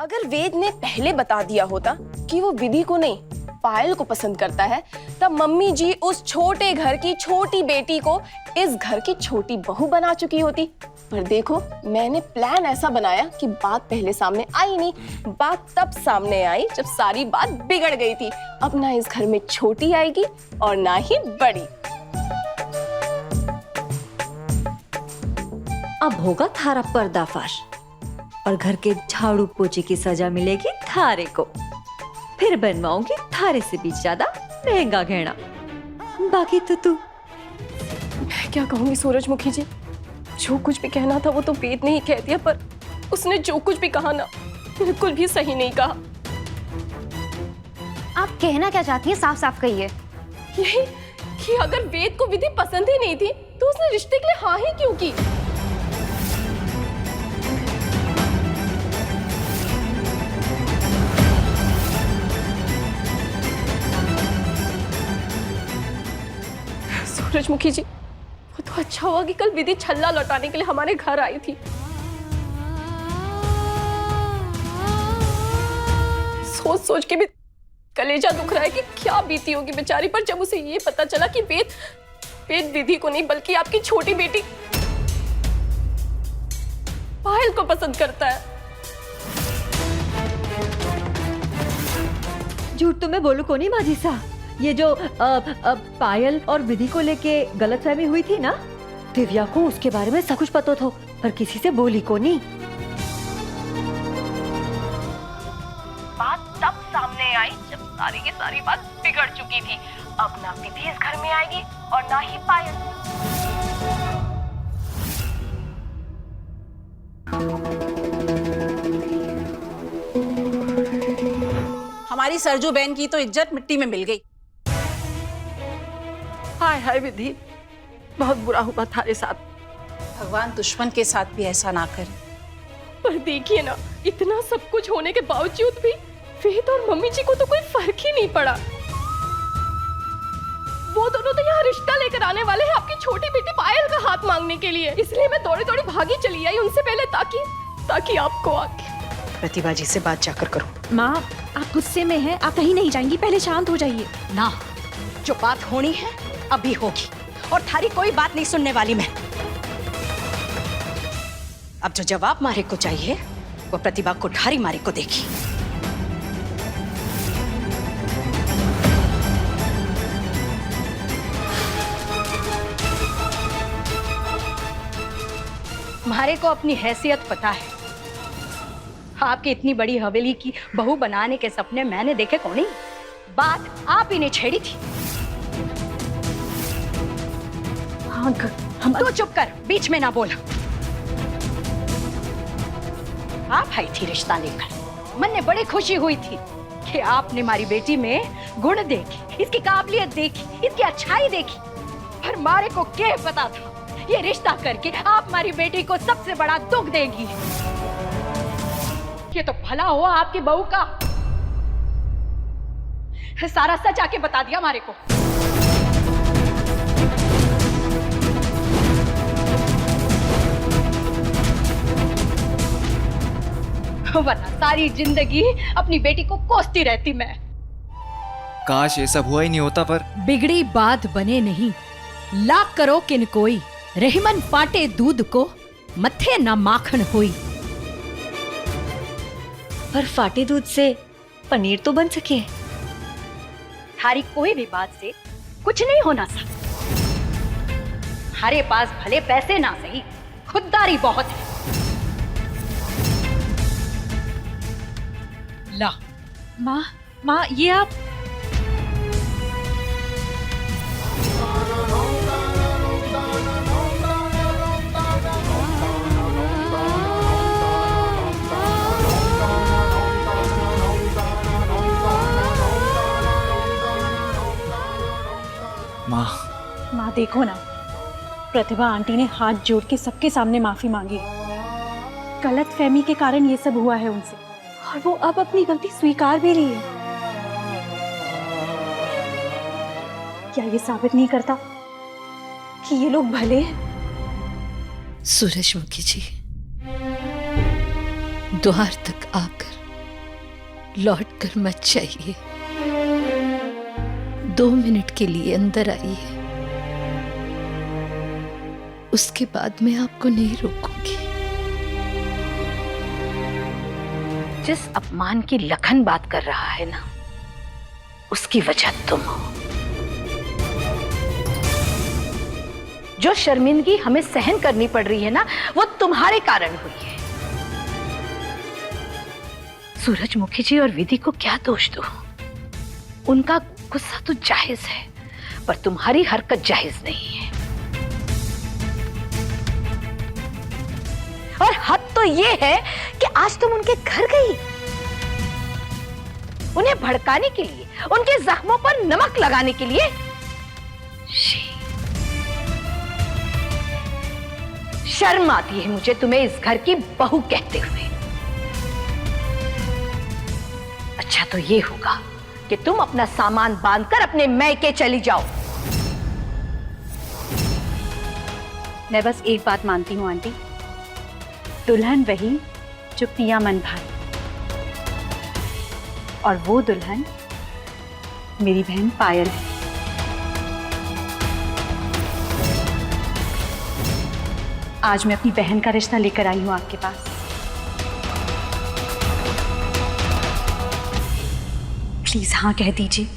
अगर वेद ने पहले बता दिया होता कि वो विधि को नहीं पायल को पसंद करता है, तब मम्मी जी उस छोटे घर की छोटी बेटी को इस घर की छोटी बहू बना चुकी होती। पर देखो, मैंने प्लान ऐसा बनाया कि बात पहले सामने आई नहीं। बात तब सामने आई जब सारी बात बिगड़ गई थी। अब ना इस घर में छोटी आएगी और ना ही बड़ी। अब होगा थारा पर्दाफाश और घर के झाड़ू पोछे की सजा मिलेगी थारे को। फिर बनवाऊंगी थारे से भी ज्यादा महंगा गहना। बाकी तो तू। मैं क्या कहूंगी सूरजमुखी जी, जो कुछ भी कहना था वो तो वेद ने ही कह दिया, पर उसने जो कुछ भी कहा ना, बिल्कुल भी सही नहीं कहा। आप कहना क्या चाहती हैं, साफ साफ कहिए। यही कि अगर वेद को विधि पसंद ही नहीं थी तो उसने रिश्ते के लिए हाँ ही क्यों की। सूरजमुखी जी, वो तो अच्छा हुआ कि कल विधि छल्ला लौटाने के लिए हमारे घर आई थी। सोच सोच के भी कलेजा दुख रहा है कि क्या बीती होगी बेचारी पर जब उसे ये पता चला कि वेद विधि को नहीं बल्कि आपकी छोटी बेटी पायल को पसंद करता है। झूठ तो मैं बोलू को नहीं माजी सा। ये जो पायल और विधि को लेके गलतफहमी हुई थी ना, दिव्या को उसके बारे में सब कुछ पता था, पर किसी से बोली को नहीं। बात तब सामने आई जब सारी की सारी बात बिगड़ चुकी थी। अब ना विधि इस घर में आएगी और ना ही पायल। हमारी सरजू बहन की तो इज्जत मिट्टी में मिल गई। हाय हाय विधि, बहुत बुरा हुआ थारे साथ। भगवान दुश्मन के साथ भी ऐसा ना करे। पर देखिए ना, इतना सब कुछ होने के बावजूद भी वेद और मम्मी जी को तो कोई फर्क ही नहीं पड़ा। वो दोनों तो यहाँ रिश्ता लेकर आने वाले हैं आपकी छोटी बेटी पायल का हाथ मांगने के लिए। इसलिए मैं दौड़ी दौड़ी भागी चली आई उनसे पहले, ताकि आपको आके प्रतिभा जी से बात जाकर करो। माँ, आप गुस्से में हैं, आप कहीं नहीं जाएंगी, पहले शांत हो जाइए। ना, जो बात होनी है अभी होगी और थारी कोई बात नहीं सुनने वाली मैं। अब जो जवाब मारे को चाहिए वो प्रतिभा कुठारी मारे को देगी। मारे को अपनी हैसियत पता है। आपकी इतनी बड़ी हवेली की बहू बनाने के सपने मैंने देखे कौन ही। बात आप ही ने छेड़ी थी। हम तो चुप कर, बीच में ना बोल। आप आई थी रिश्ता लेकर, मन में बड़ी खुशी हुई थी कि आपने हमारी बेटी में गुण देखी, इसकी काबिलियत देखी, इसकी अच्छाई देखी। पर मारे को क्या पता था ये रिश्ता करके आप हमारी बेटी को सबसे बड़ा दुख देगी। ये तो भला हुआ आपकी बहू का सारा सच आके बता दिया हमारे को। वरना सारी जिंदगी अपनी बेटी को कोसती रहती मैं। काश ये सब हुआ ही नहीं होता। पर बिगड़ी बात बने नहीं, लाख करो किन कोई, रहीमन फाटे दूध को मत्थे न माखन होई। पर फाटे दूध से पनीर तो बन सके। थारी कोई भी बात से कुछ नहीं होना सा। हमारे पास भले पैसे ना सही, खुददारी बहुत है। ला माँ ये आप। माँ देखो ना, प्रतिभा आंटी ने हाथ जोड़ के सबके सामने माफी मांगी। गलत फहमी के कारण ये सब हुआ है उनसे, और वो अब अपनी गलती स्वीकार भी रही है। क्या ये साबित नहीं करता कि ये लोग भले हैं? सूरजमुखी जी, द्वार तक आकर लौट कर मत जाइए। 2 मिनट के लिए अंदर आइए, उसके बाद मैं आपको नहीं रोकूंगी। जिस अपमान की लखन बात कर रहा है ना, उसकी वजह तुम हो। जो शर्मिंदगी हमें सहन करनी पड़ रही है ना, वो तुम्हारे कारण हुई है। सूरजमुखी जी और विधि को क्या दोष दो? उनका गुस्सा तो जायज है, पर तुम्हारी हरकत जायज नहीं है। और हद तो ये है कि आज तुम उनके घर गई, उन्हें भड़काने के लिए, उनके जख्मों पर नमक लगाने के लिए। शर्म आती है मुझे तुम्हें इस घर की बहू कहते हुए। अच्छा तो ये होगा कि तुम अपना सामान बांधकर अपने मैके चली जाओ। मैं बस एक बात मानती हूँ आंटी, दुल्हन वही जो पिया मन भाई, और वो दुल्हन मेरी बहन पायल है। आज मैं अपनी बहन का रिश्ता लेकर आई हूँ आपके पास। प्लीज हाँ कह दीजिए।